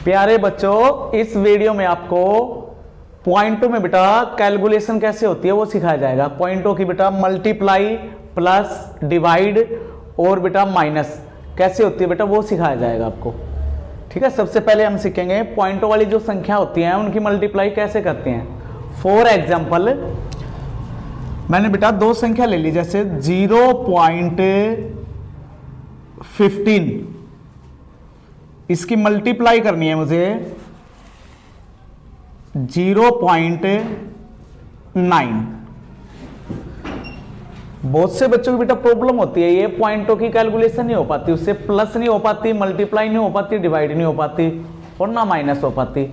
प्यारे बच्चों, इस वीडियो में आपको पॉइंटों में बेटा कैलकुलेशन कैसे होती है वो सिखाया जाएगा। पॉइंटों की बेटा मल्टीप्लाई, प्लस, डिवाइड और बेटा माइनस कैसे होती है बेटा वो सिखाया जाएगा आपको। ठीक है, सबसे पहले हम सीखेंगे पॉइंटों वाली जो संख्या होती है उनकी मल्टीप्लाई कैसे करते हैं। फॉर एग्जाम्पल मैंने बेटा दो संख्या ले ली, जैसे 0.15 इसकी मल्टीप्लाई करनी है मुझे 0.9। बहुत से बच्चों की बेटा प्रॉब्लम होती है, ये पॉइंटों की कैलकुलेशन नहीं हो पाती, उससे प्लस नहीं हो पाती, मल्टीप्लाई नहीं हो पाती, डिवाइड नहीं हो पाती और ना माइनस हो पाती।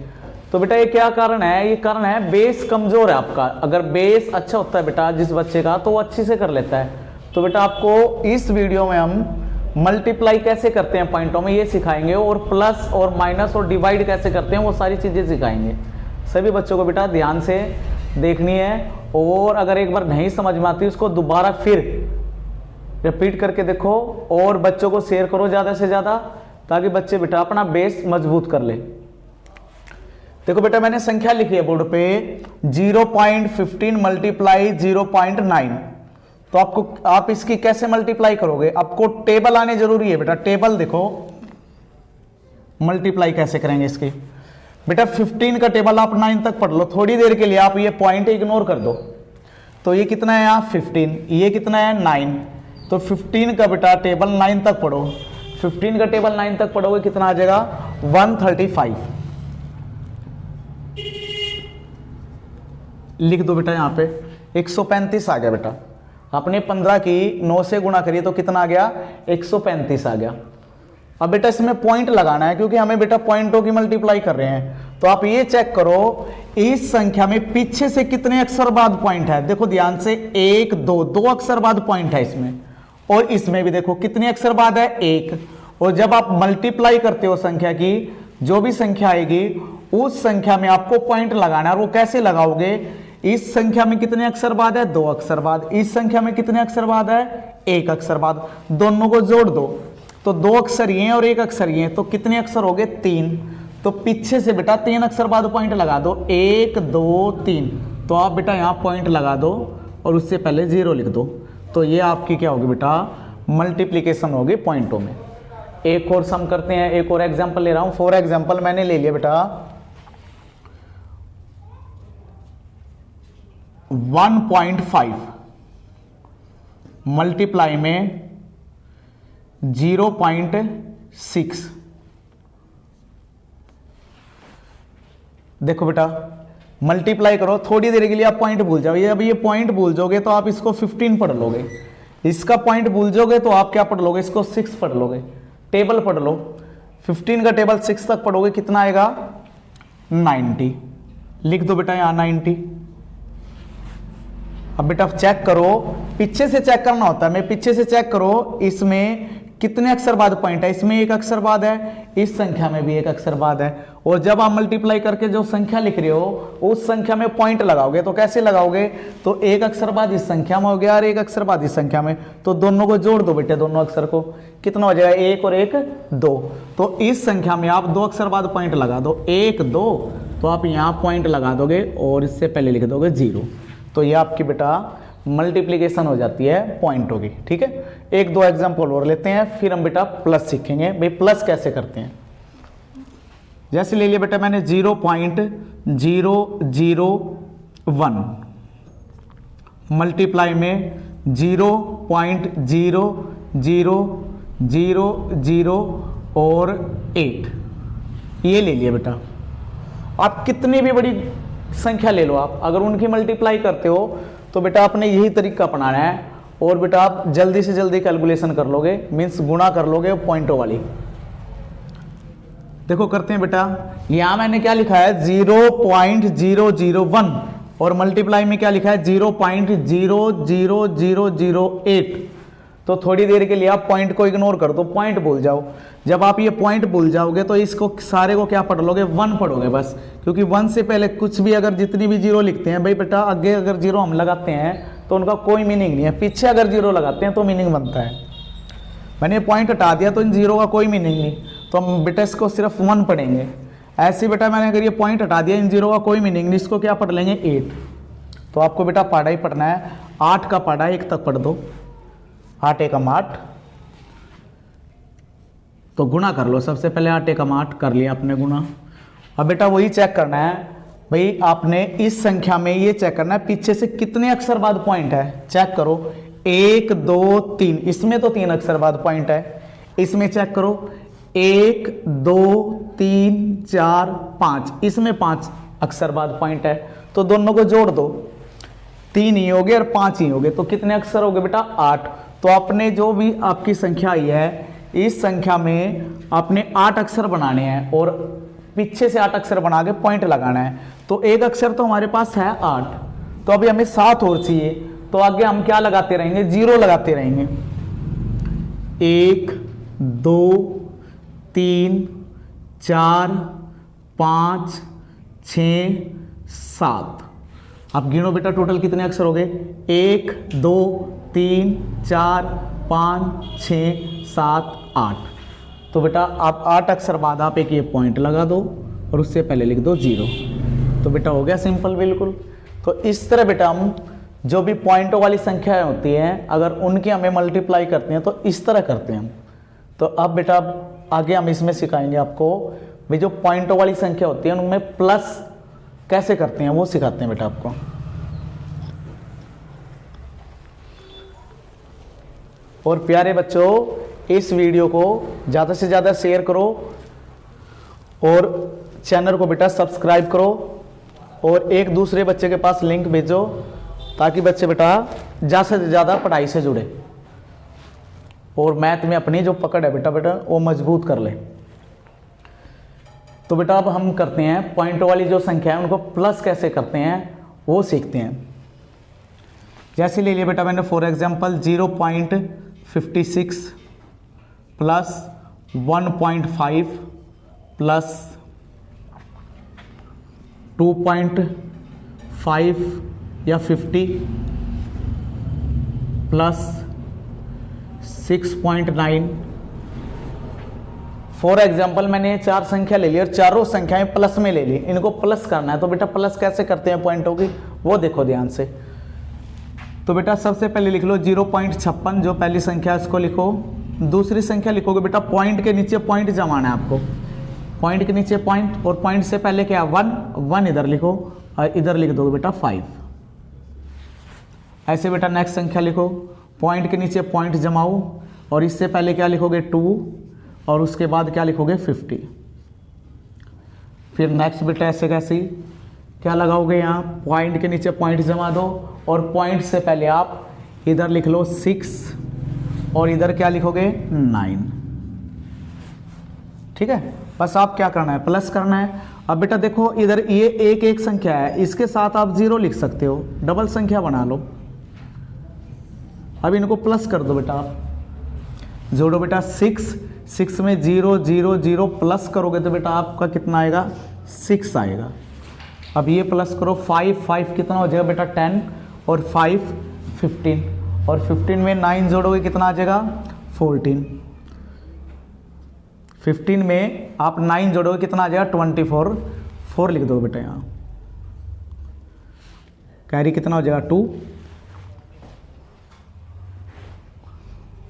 तो बेटा ये क्या कारण है? ये कारण है बेस कमजोर है आपका। अगर बेस अच्छा होता है बेटा जिस बच्चे का तो वो अच्छी से कर लेता है। तो बेटा आपको इस वीडियो में हम मल्टीप्लाई कैसे करते हैं पॉइंटों में ये सिखाएंगे, और प्लस और माइनस और डिवाइड कैसे करते हैं वो सारी चीजें सिखाएंगे। सभी बच्चों को बेटा ध्यान से देखनी है, और अगर एक बार नहीं समझ में आती उसको दोबारा फिर रिपीट करके देखो और बच्चों को शेयर करो ज्यादा से ज्यादा, ताकि बच्चे बेटा अपना बेस मजबूत कर ले। देखो बेटा मैंने संख्या लिखी है बोर्ड पे 0.15 मल्टीप्लाई 0.9। तो आप इसकी कैसे मल्टीप्लाई करोगे? आपको टेबल आने जरूरी है बेटा। टेबल देखो, मल्टीप्लाई कैसे करेंगे इसकी। बेटा 15 का टेबल आप 9 तक पढ़ लो, थोड़ी देर के लिए आप ये पॉइंट इग्नोर कर दो। तो ये कितना है यहाँ 15, ये कितना है 9। तो 15 का बेटा टेबल 9 तक पढ़ो। 15 का टेबल 9 तक पढ़ोगे कितना आ जाएगा 135। लिख दो बेटा यहाँ पे 135 आ गया बेटा। आपने 15 की 9 से गुणा करिए तो कितना आ गया 135 आ गया। अब बेटा इसमें पॉइंट लगाना है, क्योंकि हमें बेटा पॉइंटों की मल्टीप्लाई कर रहे हैं। तो आप ये चेक करो इस संख्या में पीछे से कितने अक्षर बाद पॉइंट है। देखो ध्यान से 1 2 2 अक्षर बाद पॉइंट है इसमें, और इसमें भी देखो कितने अक्षर बाद है 1। और जब आप मल्टीप्लाई करते हो संख्या की, जो भी संख्या आएगी उस संख्या में आपको पॉइंट लगाना है। और वो कैसे लगाओगे? इस संख्या में कितने अक्षर बाद है 2 अक्षर बाद, इस संख्या में कितने अक्षर बाद है 1 अक्षर बाद, दोनों को जोड़ दो तो 2 अक्षर ये और 1 अक्षर ये, तो कितने अक्षर हो गए 3। तो पीछे से बेटा 3 अक्षर बाद पॉइंट लगा दो 1 2 3। तो आप बेटा यहां पॉइंट लगा दो और उससे पहले 0 लिख दो। तो ये आपकी क्या होगी बेटा मल्टीप्लीकेशन होगी पॉइंटों में। एक और सम करते हैं, एक और एग्जाम्पल ले रहा हूं। फॉर एग्जाम्पल मैंने ले लिया बेटा 1.5 मल्टीप्लाई में 0.6। देखो बेटा मल्टीप्लाई करो, थोड़ी देर के लिए आप पॉइंट भूल जाओ। ये अभी ये पॉइंट भूल जाओगे तो आप इसको 15 पढ़ लोगे, इसका पॉइंट भूल जाओगे तो आप क्या पढ़ लोगे, इसको 6 पढ़ लोगे। टेबल पढ़ लो, 15 का टेबल 6 तक पढ़ोगे कितना आएगा 90। लिख दो बेटा यहां 90। अब बेटा चेक करो, पीछे से चेक करना होता है। मैं पीछे से चेक करो इसमें कितने अक्षर बाद पॉइंट है। इसमें 1 अक्षर बाद है, इस संख्या में भी 1 अक्षर बाद है। और जब आप मल्टीप्लाई करके जो संख्या लिख रहे हो उस संख्या में पॉइंट लगाओगे तो कैसे लगाओगे? तो 1 अक्षर बाद इस संख्या में हो गया और 1 अक्षर बाद इस संख्या में, तो दोनों को जोड़ दो बेटे, दोनों अक्षर को। कितना हो जाएगा 1 और 1 2। तो इस संख्या में आप 2 अक्षर बाद पॉइंट लगा दो 1 2, तो आप यहां पॉइंट लगा दोगे और इससे पहले लिख दोगे 0। तो ये आपकी बेटा मल्टीप्लिकेशन हो जाती है पॉइंटों की। ठीक है, 1 2 एग्जांपल और लेते हैं, फिर हम बेटा प्लस सीखेंगे भाई प्लस कैसे करते हैं। जैसे ले लिया बेटा मैंने 0.001 मल्टीप्लाई में 0.000 और 8 ये ले लिया बेटा। आप कितनी भी बड़ी संख्या ले लो, आप अगर उनकी मल्टीप्लाई करते हो तो बेटा आपने यही तरीका अपनाना है, और बेटा आप जल्दी से जल्दी कैलकुलेशन कर लोगे, मीन्स गुणा कर लोगे पॉइंटों वाली। देखो करते हैं बेटा, यहां मैंने क्या लिखा है 0.001 और मल्टीप्लाई में क्या लिखा है 0.00008। तो थोड़ी देर के लिए आप पॉइंट को इग्नोर कर दो, पॉइंट भूल जाओ। जब आप ये पॉइंट भूल जाओगे तो इसको सारे को क्या पढ़ लोगे 1 पढ़ोगे बस, क्योंकि 1 से पहले कुछ भी अगर जितनी भी 0 लिखते हैं भाई बेटा, आगे अगर 0 हम लगाते हैं तो उनका कोई मीनिंग नहीं है, पीछे अगर 0 लगाते हैं तो मीनिंग बनता है। मैंने पॉइंट हटा दिया तो इन 0 का कोई मीनिंग नहीं, तो हम बेटा इसको सिर्फ 1 पढ़ेंगे। ऐसे बेटा मैंने अगर ये पॉइंट हटा दिया, इन जीरो का कोई मीनिंग नहीं, इसको क्या पढ़ लेंगे 8। तो आपको बेटा पढ़ा ही पढ़ना है, 8 का पढ़ा 1 तक पढ़ दो, 8 एकम 8, तो गुणा कर लो। सबसे पहले 8 एकम 8 कर लिया आपने गुणा। अब बेटा वही चेक करना है भाई, आपने इस संख्या में ये चेक करना है पीछे से कितने अक्षर बाद पॉइंट है। चेक करो 1 2 3, इसमें तो 3 अक्षर बाद पॉइंट है। इसमें चेक करो 1 2 3 4 5, इसमें 5 अक्षर बाद पॉइंट है। तो दोनों को जोड़ दो, 3 ही हो गए और 5 ही हो गए, तो कितने अक्षर हो गए बेटा 8। तो आपने जो भी आपकी संख्या आई है, इस संख्या में आपने 8 अक्षर बनाने हैं और पीछे से 8 अक्षर बना के पॉइंट लगाना है। तो एक अक्षर तो हमारे पास है 8, तो अभी हमें 7 और चाहिए। तो आगे हम क्या लगाते रहेंगे, 0 लगाते रहेंगे। 1 2 3 4 5 6 7। आप गिनो बेटा टोटल कितने अक्षर हो गए, 1 2 3 4 5 6 7 8। तो बेटा आप 8 अक्षर बाद आप एक ये पॉइंट लगा दो और उससे पहले लिख दो 0। तो बेटा हो गया सिंपल बिल्कुल। तो इस तरह बेटा हम जो भी पॉइंटों वाली संख्याएं होती हैं, अगर उनकी हमें मल्टीप्लाई करते हैं तो इस तरह करते हैं हम। तो अब बेटा आगे हम इसमें सिखाएंगे आपको भी जो पॉइंटों वाली संख्या होती है उनमें प्लस कैसे करते हैं, वो सिखाते हैं बेटा आपको। और प्यारे बच्चों, इस वीडियो को ज़्यादा से ज़्यादा शेयर करो और चैनल को बेटा सब्सक्राइब करो और एक दूसरे बच्चे के पास लिंक भेजो, ताकि बच्चे बेटा ज़्यादा से ज़्यादा पढ़ाई से जुड़े और मैथ में अपनी जो पकड़ है बेटा वो मजबूत कर ले। तो बेटा अब हम करते हैं पॉइंटों वाली जो संख्या है उनको प्लस कैसे करते हैं वो सीखते हैं। जैसे ले लिया बेटा मैंने फॉर एग्जांपल 0.56 प्लस 1.5 प्लस 2.5 या 50 प्लस 6.9। फॉर एग्जाम्पल मैंने ये 4 संख्या ले ली और चारों संख्याएं प्लस में ले ली, इनको प्लस करना है। तो बेटा प्लस कैसे करते हैं पॉइंटों की, वो देखो ध्यान से। तो बेटा सबसे पहले लिख लो 0.56, जो पहली संख्या है उसको लिखो। दूसरी संख्या लिखोगे बेटा पॉइंट के नीचे पॉइंट जमाना है आपको, पॉइंट के नीचे पॉइंट, और पॉइंट से पहले क्या 1 इधर लिखो और इधर लिख दोगे बेटा 5। ऐसे बेटा नेक्स्ट संख्या लिखो, पॉइंट के नीचे पॉइंट जमाओ और इससे पहले क्या लिखोगे 2 और उसके बाद क्या लिखोगे 50। फिर नेक्स्ट बेटा ऐसे कैसे क्या लगाओगे, यहाँ पॉइंट के नीचे पॉइंट जमा दो और पॉइंट से पहले आप इधर लिख लो 6 और इधर क्या लिखोगे 9। ठीक है, बस आप क्या करना है प्लस करना है। अब बेटा देखो इधर ये एक संख्या है, इसके साथ आप 0 लिख सकते हो, डबल संख्या बना लो। अब इनको प्लस कर दो बेटा, आप जोड़ो बेटा 6 में 0 0 0 प्लस करोगे तो बेटा आपका कितना आएगा 6 आएगा। अब ये प्लस करो 5 कितना हो जाएगा बेटा 10 और 5 15 और 15 में 9 जोड़ोगे कितना आ जाएगा 14। 15 में आप 9 जोड़ोगे कितना आ जाएगा 24। 4 लिख दो बेटा यहाँ, कैरी कितना हो जाएगा 2।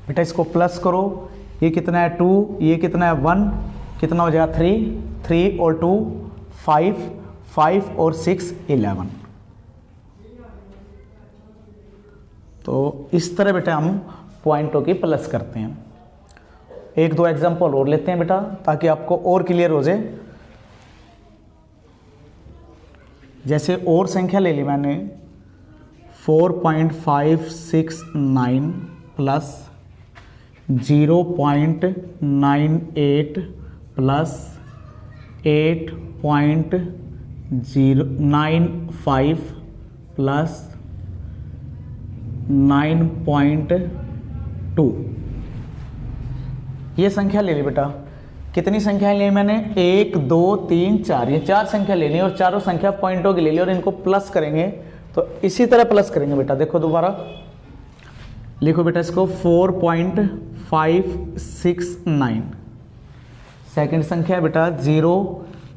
बेटा इसको प्लस करो, ये कितना है 2, ये कितना है 1, कितना हो जाएगा 3 और 2 5 और 6 11। तो इस तरह बेटा हम पॉइंटों की प्लस करते हैं। एक दो एग्जांपल और लेते हैं बेटा ताकि आपको और क्लियर हो जाए। जैसे और संख्या ले ली मैंने 4.569 प्लस 0.98 प्लस 8.095 प्लस 9.2। ये संख्या ले ली बेटा। कितनी संख्याएं ली मैंने 1 2 3 4, ये 4 संख्या ले ली और चारों संख्या पॉइंटों की ले ली और इनको प्लस करेंगे। तो इसी तरह प्लस करेंगे बेटा, देखो दोबारा लिखो बेटा इसको 4.569। सेकंड संख्या है बेटा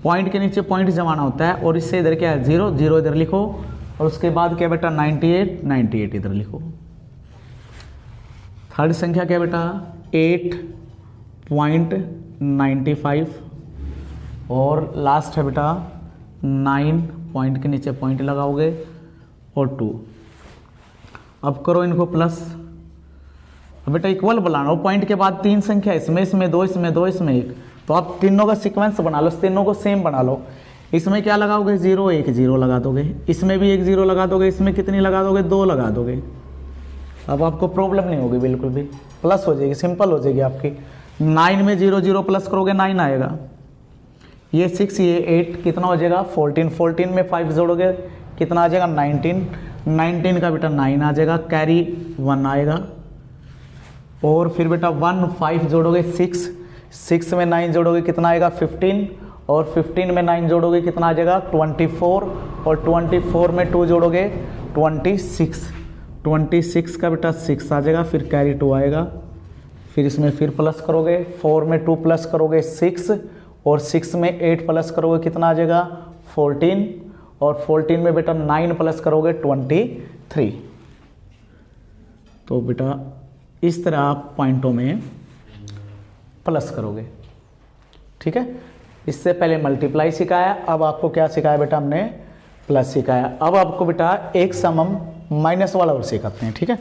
पॉइंट के नीचे पॉइंट जमाना होता है, और इससे इधर क्या है 0, 0 इधर लिखो, और उसके बाद क्या बेटा 98, 98 इधर लिखो। थर्ड संख्या क्या बेटा 8.95, और लास्ट है बेटा 9, पॉइंट के नीचे पॉइंट लगाओगे और 2। अब करो इनको प्लस। अब बेटा इक्वल बनाना हो, पॉइंट के बाद 3 संख्या इसमें, इसमें 2, इसमें 2, इसमें 1, तो आप तीनों का सीक्वेंस बना लो, तीनों को सेम बना लो। इसमें क्या लगाओगे 0, 1 0 लगा दोगे, इसमें भी 1 0 लगा दोगे, इसमें कितनी लगा दोगे 2 लगा दोगे। अब आपको प्रॉब्लम नहीं होगी बिल्कुल भी, प्लस हो जाएगी, सिंपल हो जाएगी आपकी। 9 में 0 0 प्लस करोगे 9 आएगा, ये 6 ये 8 कितना हो जाएगा 14, 14 में 5 जोड़ोगे कितना आ जाएगा 19, 19 का बेटा 9 आ जाएगा, कैरी 1 आएगा। और फिर बेटा 1 5 जोड़ोगे 6, 6 में 9 जोड़ोगे कितना आएगा 15, और 15 में 9 जोड़ोगे कितना आ जाएगा 24, और 24 में 2 जोड़ोगे 26, 26 का बेटा 6 आ जाएगा, फिर कैरी 2 आएगा। फिर इसमें फिर प्लस करोगे, 4 में 2 प्लस करोगे 6, और 6 में 8 प्लस करोगे कितना आ जाएगा 14, और 14 में बेटा 9 प्लस करोगे 23। तो बेटा इस तरह आप पॉइंटों में प्लस करोगे, ठीक है। इससे पहले मल्टीप्लाई सिखाया, अब आपको क्या सिखाया बेटा हमने प्लस सिखाया। अब आपको बेटा एक सम हम माइनस वाला और सिखाते हैं, ठीक है।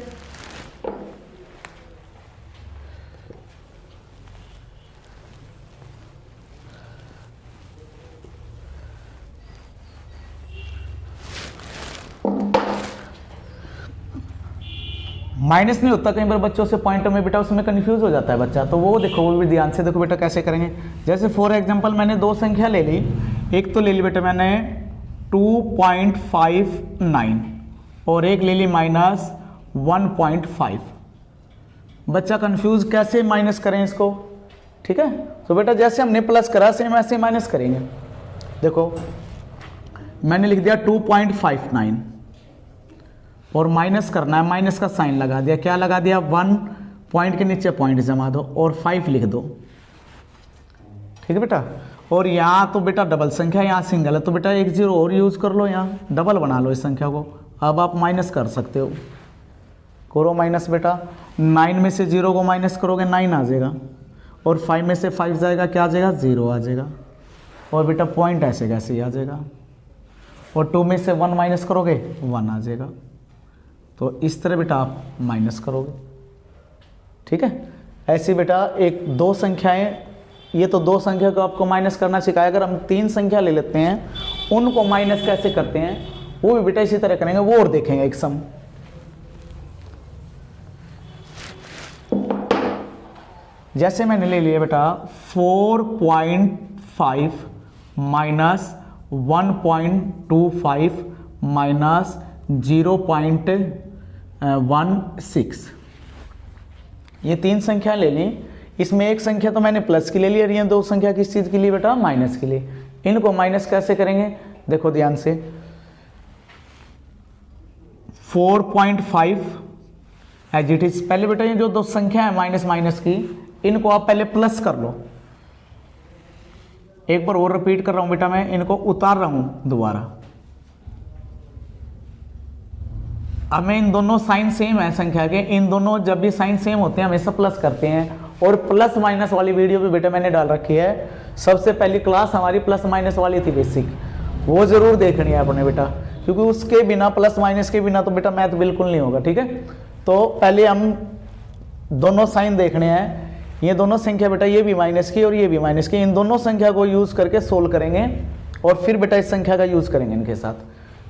माइनस नहीं होता कई बार बच्चों से पॉइंटों में बेटा, उसमें कंफ्यूज हो जाता है बच्चा, तो वो देखो, वो भी ध्यान से देखो बेटा कैसे करेंगे। जैसे फॉर एग्जांपल मैंने 2 संख्या ले ली, एक तो ले ली बेटा मैंने 2.59 और एक ले ली माइनस 1.5। बच्चा कंफ्यूज कैसे माइनस करें इसको, ठीक है। तो बेटा जैसे हमने प्लस करा सेम ऐसे माइनस करेंगे। देखो मैंने लिख दिया 2.59 और माइनस करना है, माइनस का साइन लगा दिया, क्या लगा दिया 1 पॉइंट के नीचे पॉइंट जमा दो और 5 लिख दो, ठीक है बेटा। और यहाँ तो बेटा डबल संख्या, यहाँ सिंगल है, तो बेटा 1 0 और यूज कर लो, यहाँ डबल बना लो इस संख्या को। अब आप माइनस कर सकते हो, करो माइनस बेटा। 9 में से 0 को माइनस करोगे 9 आ जाएगा, और 5 में से 5 जाएगा क्या आ जाएगा 0 आ जाएगा, और बेटा पॉइंट ऐसे कैसे ही आ जाएगा। और 2 में से 1 माइनस करोगे 1 आ जाएगा। तो इस तरह बेटा आप माइनस करोगे, ठीक है। ऐसी बेटा एक 2 संख्याएं, ये तो 2 संख्या को आपको माइनस करना सिखाया। अगर हम 3 संख्या ले लेते हैं उनको माइनस कैसे करते हैं वो भी बेटा इसी तरह करेंगे, वो और देखेंगे एक सम। जैसे मैंने ले लिया बेटा 4.5 माइनस 1.25 माइनस 0.16, ये 3 संख्या ले ली। इसमें एक संख्या तो मैंने प्लस की ले ली और ये 2 संख्या किस चीज़ के लिए बेटा माइनस के लिए। इनको माइनस कैसे करेंगे देखो ध्यान से। 4.5 एज इट इज, पहले बेटा ये जो 2 संख्या है माइनस माइनस की, इनको आप पहले प्लस कर लो। एक बार और रिपीट कर रहा हूं बेटा, मैं इनको उतार रहा हूं दोबारा। अब मैं इन दोनों साइन सेम है संख्या के, इन दोनों जब भी साइन सेम होते हैं हमेशा प्लस करते हैं। और प्लस माइनस वाली वीडियो भी बेटा मैंने डाल रखी है, सबसे पहली क्लास हमारी प्लस माइनस वाली थी बेसिक, वो जरूर देखनी है आपने बेटा, क्योंकि उसके बिना प्लस माइनस के बिना तो बेटा मैथ बिल्कुल नहीं होगा, ठीक है। तो पहले हम दोनों साइन देखने हैं। ये दोनों संख्या बेटा ये भी माइनस की और ये भी माइनस की, इन दोनों संख्या को यूज करके सोल्व करेंगे और फिर बेटा इस संख्या का यूज करेंगे इनके साथ।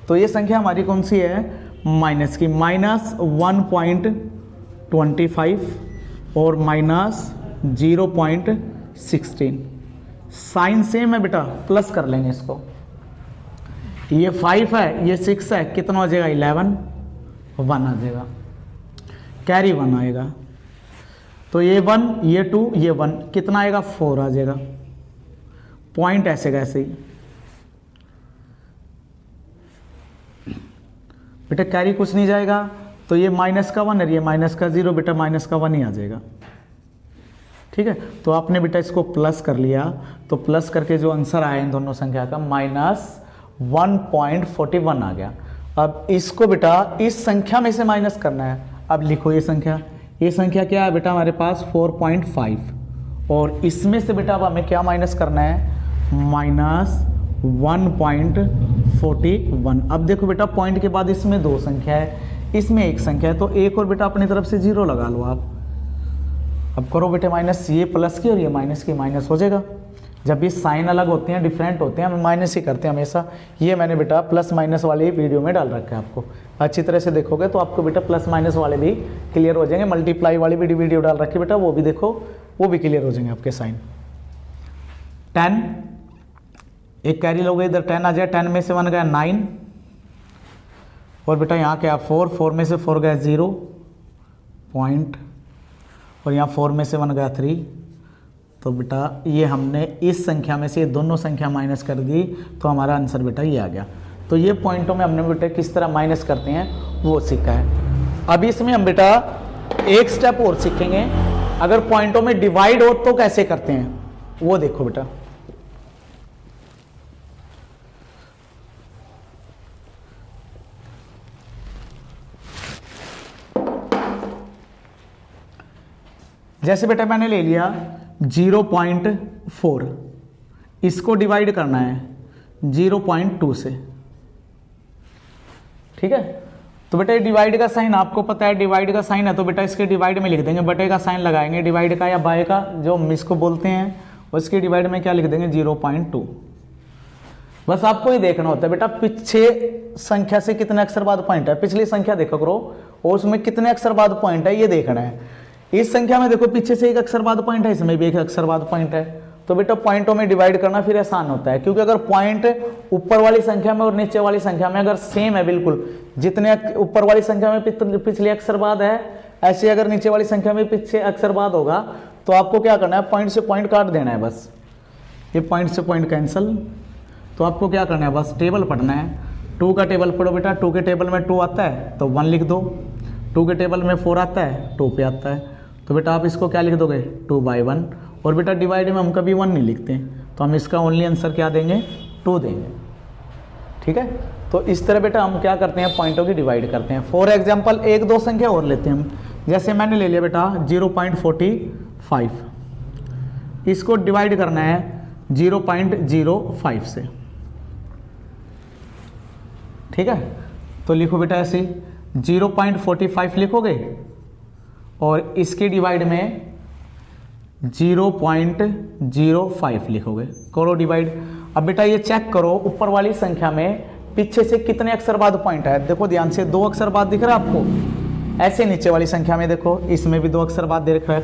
तो ये संख्या हमारी कौन सी है माइनस की, माइनस 1.25 और माइनस 0.16। साइन सेम है बेटा, प्लस कर लेंगे इसको। ये 5 है ये 6 है, कितना हो जाएगा 11, 1 आ जाएगा, कैरी 1 आएगा। तो ये 1 ये 2 ये 1 कितना आएगा 4 आ जाएगा, पॉइंट ऐसे कैसे ही बेटा, कैरी कुछ नहीं जाएगा। तो ये माइनस का 1 और ये माइनस का 0, बेटा माइनस का 1 ही आ जाएगा। ठीक है, तो आपने बेटा इसको प्लस कर लिया, तो प्लस करके जो आंसर आया इन दोनों संख्या का -1.41 आ गया। अब इसको बेटा इस संख्या में से माइनस करना है। अब लिखो ये संख्या क्या है बेटा हमारे पास 4.5, और इसमें से बेटा अब हमें क्या माइनस करना है, -1.41। अब देखो बेटा पॉइंट के बाद इसमें 2 संख्या है, इसमें 1 संख्या है, तो एक और बेटा अपनी तरफ से 0 लगा लो आप। अब करो बेटे माइनस, ये प्लस की और ये माइनस की, माइनस हो जाएगा। जब ये साइन अलग होते हैं, डिफरेंट होते हैं, हम माइनस ही करते हैं हमेशा। ये मैंने बेटा प्लस माइनस वाले वीडियो में डाल रखा है, आपको अच्छी तरह से देखोगे तो आपको बेटा प्लस माइनस वाले भी क्लियर हो जाएंगे। मल्टीप्लाई वाली भी वीडियो डाल रखी है बेटा, वो भी देखो, वो भी क्लियर हो जाएंगे आपके साइन। 10 एक कैरी लोगे, इधर 10 आ जाए, 10 में से 1 गया 9, और बेटा यहाँ क्या 4 में से 4 गया 0 पॉइंट, और यहाँ 4 में से 1 गया 3। तो बेटा ये हमने इस संख्या में से दोनों संख्या माइनस कर दी, तो हमारा आंसर बेटा ये आ गया। तो ये पॉइंटों में हमने बेटा किस तरह माइनस करते हैं वो सीखा है। अभी इसमें हम बेटा एक स्टेप और सीखेंगे, अगर पॉइंटों में डिवाइड हो तो कैसे करते हैं वो देखो बेटा। जैसे बेटा मैंने ले लिया 0.4, इसको डिवाइड करना है 0.2 से, ठीक है। तो बेटा डिवाइड का साइन आपको पता है, डिवाइड का साइन है तो बेटा इसके डिवाइड में लिख देंगे, बटे का साइन लगाएंगे डिवाइड का या बाय का, जो हम इसको बोलते हैं, उसके डिवाइड में क्या लिख देंगे 0.2। बस आपको ही देखना होता है बेटा पीछे संख्या से कितने अक्षर बाद पॉइंट है, पिछली संख्या देखो करो और उसमें कितने अक्षर बाद पॉइंट है ये देखना है। इस संख्या में देखो पीछे से 1 अक्षर बाद पॉइंट है, इसमें भी 1 अक्षर बाद पॉइंट है, तो बेटा पॉइंटों में डिवाइड करना फिर आसान होता है, क्योंकि अगर पॉइंट ऊपर वाली संख्या में और नीचे वाली संख्या में अगर सेम है बिल्कुल, जितने ऊपर वाली संख्या में पिछले अक्षर बाद है, ऐसे अगर नीचे वाली संख्या में पीछे अक्षर बाद होगा, तो आपको क्या करना है, पॉइंट से पॉइंट काट देना है बस। ये पॉइंट से पॉइंट कैंसिल, तो आपको क्या करना है, बस टेबल पढ़ना है। 2 का टेबल पढ़ो बेटा, 2 के टेबल में 2 आता है तो 1 लिख दो, 2 के टेबल में 4 आता है 2 पे आता है, तो बेटा आप इसको क्या लिख दोगे 2/1। और बेटा डिवाइड में हम कभी 1 नहीं लिखते, तो हम इसका ओनली आंसर क्या देंगे 2 देंगे, ठीक है। तो इस तरह बेटा हम क्या करते हैं, पॉइंटों की डिवाइड करते हैं। फॉर एग्जांपल 1-2 संख्या और लेते हैं हम, जैसे मैंने ले लिया बेटा 0.45, इसको डिवाइड करना है 0.05 से, ठीक है। तो लिखो बेटा ऐसे 0.45 लिखोगे और इसके डिवाइड में 0.05 लिखोगे, करो डिवाइड। अब बेटा ये चेक करो ऊपर वाली संख्या में पीछे से कितने अक्षर बाद पॉइंट है, देखो ध्यान से 2 अक्षर बाद दिख रहा है आपको। ऐसे नीचे वाली संख्या में देखो, इसमें भी 2 अक्षर बाद दे रखा है,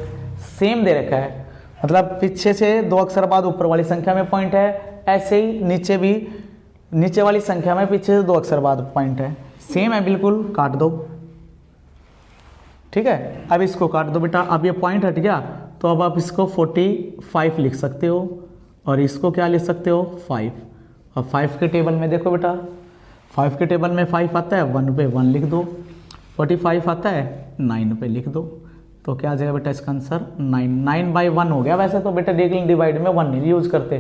सेम दे रखा है, मतलब पीछे से 2 अक्षर बाद ऊपर वाली संख्या में पॉइंट है, ऐसे ही नीचे भी नीचे वाली संख्या में पीछे से 2 अक्षर बाद पॉइंट है, सेम है बिल्कुल, काट दो, ठीक है। अब इसको काट दो बेटा, अब ये पॉइंट हट गया, तो अब आप इसको 45 लिख सकते हो और इसको क्या लिख सकते हो 5। अब 5 के टेबल में देखो बेटा, 5 के टेबल में 5 आता है 1 पे 1 लिख दो, 45 आता है 9 पे लिख दो, तो क्या आ जाएगा बेटा इसका आंसर 9/1 हो गया। वैसे तो बेटा डिवाइड में 1 नहीं यूज करते,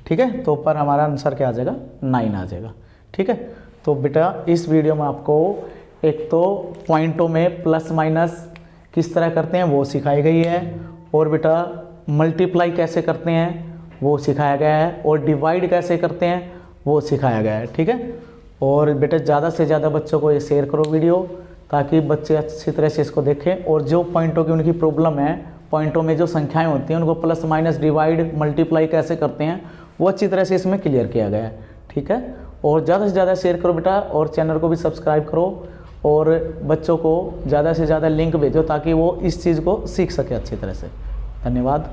ठीक है, तो ऊपर हमारा आंसर क्या आ जाएगा 9 आ जाएगा, ठीक है। तो बेटा इस वीडियो में आपको एक तो पॉइंटों में प्लस माइनस किस तरह करते हैं वो सिखाई गई है, और बेटा मल्टीप्लाई कैसे करते हैं वो सिखाया गया है, और डिवाइड कैसे करते हैं वो सिखाया गया है, ठीक है। और बेटा ज़्यादा से ज़्यादा बच्चों को ये शेयर करो वीडियो, ताकि बच्चे अच्छी तरह से इसको देखें, और जो पॉइंटों की उनकी प्रॉब्लम है, पॉइंटों में जो संख्याएं होती हैं उनको प्लस माइनस डिवाइड मल्टीप्लाई कैसे करते हैं वो अच्छी तरह से इसमें क्लियर किया गया है, ठीक है। और ज़्यादा से ज़्यादा शेयर करो बेटा, और चैनल को भी सब्सक्राइब करो, और बच्चों को ज़्यादा से ज़्यादा लिंक भेजो ताकि वो इस चीज़ को सीख सके अच्छी तरह से। धन्यवाद।